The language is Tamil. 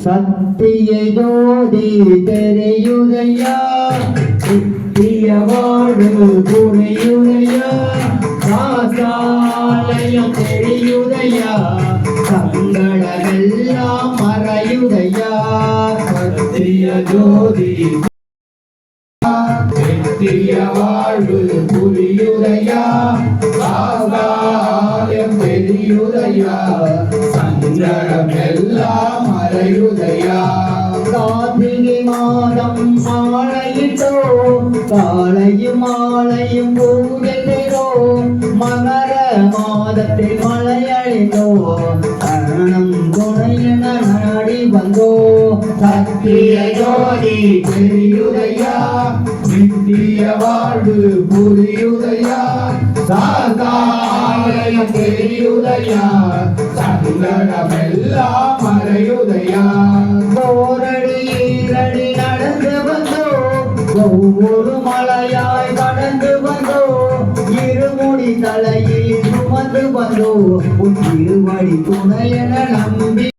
சத்திய ஜோதி தெரியுதையா நித்திய வாழ்வு புரியுதையா சாசாலயம் தெரியுதையா சங்கடமெல்லாம் மறையுதையா சத்திய ஜோதி நித்திய வாழ்வு புரியுதையா சாசாலயம் தெரியுதையா சங்கடமெல்லாம் மறையுதையா கார்த்திகை மாதம் மாலையிட்டோ காலையும் மாலையும் பூஜையிலோ மகர மாதத்தில் மலையழிந்தோ கரணம் துணையென நாடி வந்தோ சத்திய ஜோதி தெரியுதையா நித்திய வாழ்வு புரியுதையா சாதாரணம் தெரியுதையா சங்கடமெல்லாம் மறையுதையா போரடி ஈரடி நடந்து வந்தோ ஒவ்வொரு மலையாய் கடந்து வந்தோ இருமுடி தலையில் சுமந்து வந்தோ உன் திருவடி துணையென நம்பி